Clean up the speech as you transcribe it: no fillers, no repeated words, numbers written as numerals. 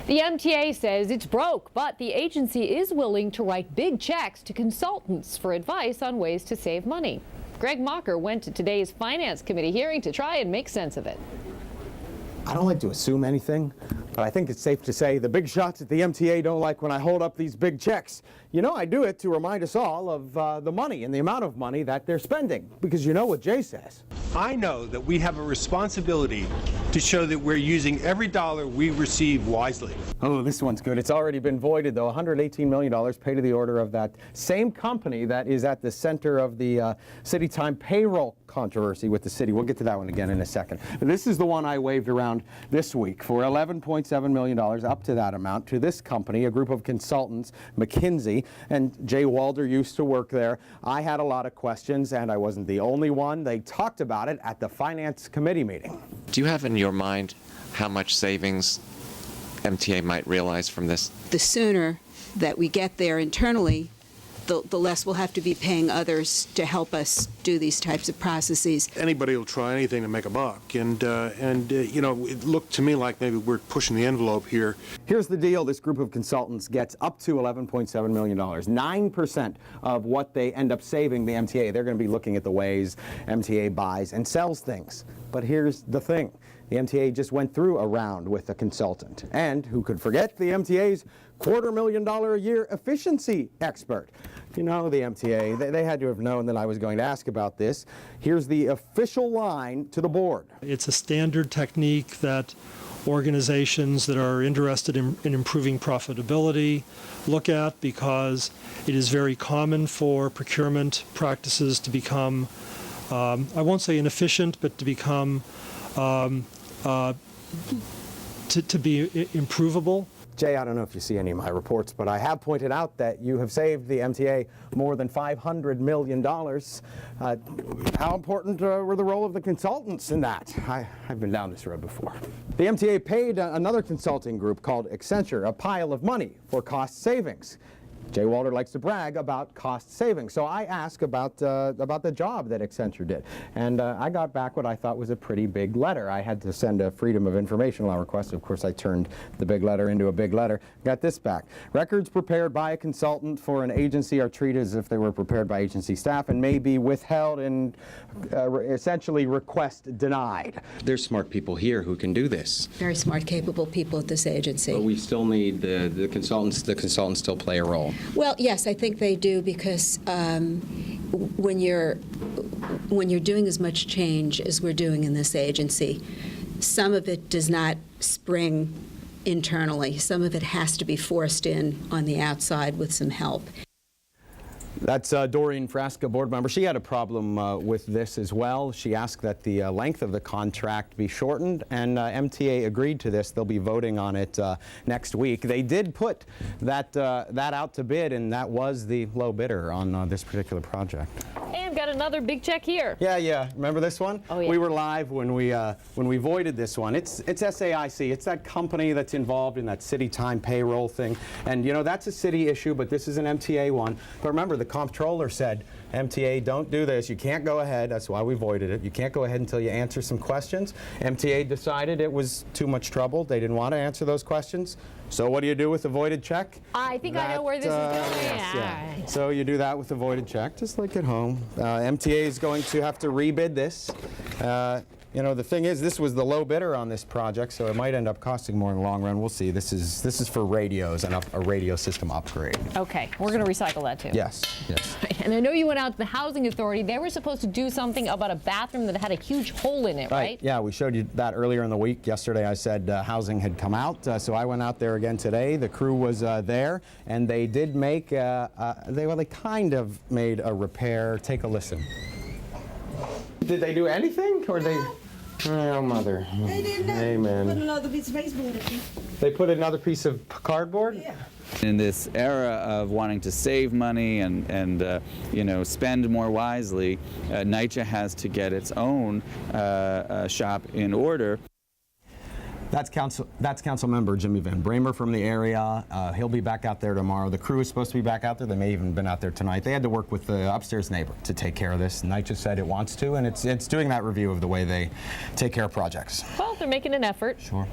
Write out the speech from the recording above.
The MTA says it's broke, but the agency is willing to write big checks to consultants for advice on ways to save money. Greg Mocker went to today's Finance Committee hearing to try and make sense of it. I don't like to assume anything, but I think it's safe to say the big shots at the MTA don't like when I hold up these big checks. You know, I do it to remind us all of the money and the amount of money that they're spending, because you know what Jay says. I know that we have a responsibility to show that we're using every dollar we receive wisely. Oh, this one's good. It's already been voided, though. $118 million paid to the order of that same company that is at the center of the city time payroll controversy with the city. We'll get to that one again in a second. This is the one I waved around this week for $11.7 million, up to that amount, to this company, a group of consultants, McKinsey, and Jay Walder used to work there. I had a lot of questions, and I wasn't the only one. They talked about it at the Finance Committee meeting. Do you have in your mind how much savings MTA might realize from this? The sooner that we get there internally, the less we'll have to be paying others to help us do these types of processes. Anybody will try anything to make a buck, and you know, it looked to me like maybe we're pushing the envelope here. Here's the deal. This group of consultants gets up to $11.7 million, 9% of what they end up saving the MTA. They're going to be looking at the ways MTA buys and sells things. But here's the thing. The MTA just went through a round with a consultant. And who could forget the MTA's $250,000 a year efficiency expert? You know, the MTA, they had to have known that I was going to ask about this. Here's the official line to the board. It's a standard technique that organizations that are interested in improving profitability look at, because it is very common for procurement practices to become, I won't say inefficient, but to become to be improvable. Jay, I don't know if you see any of my reports, but I have pointed out that you have saved the MTA more than $500 million. How important were the role of the consultants in that? I've been down this road before. The MTA paid another consulting group called Accenture a pile of money for cost savings. Jay Walder likes to brag about cost savings, so I asked about the job that Accenture did, and I got back what I thought was a pretty big letter. I had to send a Freedom of Information Law request. Of course, I turned the big letter into a big letter. Got this back. Records prepared by a consultant for an agency are treated as if they were prepared by agency staff and may be withheld and essentially request denied. There's smart people here who can do this. Very smart, capable people at this agency. But we still need the consultants. The consultants still play a role. Well, yes, I think they do, because when you're doing as much change as we're doing in this agency, some of it does not spring internally. Some of it has to be forced in on the outside with some help. That's Doreen Frasca, board member. She had a problem with this as well. She asked that the length of the contract be shortened, and MTA agreed to this. They'll be voting on it next week. They did put that out to bid, and that was the low bidder on this particular project. And got another big check here. Yeah. Remember this one? Oh, yeah. We were live when we voided this one. It's SAIC. It's that company that's involved in that city time payroll thing. And you know, that's a city issue, but this is an MTA one. But remember, the comptroller said, MTA, don't do this. You can't go ahead. That's why we voided it. You can't go ahead until you answer some questions. MTA decided it was too much trouble. They didn't want to answer those questions. So what do you do with a voided check? I think I know where this is going. Yes, yeah. So you do that with a voided check, just like at home. MTA is going to have to rebid this. You know, the thing is, this was the low bidder on this project, so it might end up costing more in the long run. We'll see. This is for radios and a radio system upgrade. Okay, we're going to recycle that too. Yes. And I know you went out to the Housing Authority. They were supposed to do something about a bathroom that had a huge hole in it, right? Yeah, we showed you that earlier in the week. Yesterday I said housing had come out, so I went out there again today. The crew was there, and they did make, they kind of made a repair. Take a listen. Did they do anything, or they? Oh, mother. They did not. Amen. Put another piece of baseboard in. They put another piece of cardboard? Yeah. In this era of wanting to save money and you know, spend more wisely, NYCHA has to get its own shop in order. That's council member Jimmy Van Bramer from the area. He'll be back out there tomorrow. The crew is supposed to be back out there. They may even been out there tonight. They had to work with the upstairs neighbor to take care of this. NYCHA said it wants to, and it's doing that review of the way they take care of projects. Well, they're making an effort. Sure.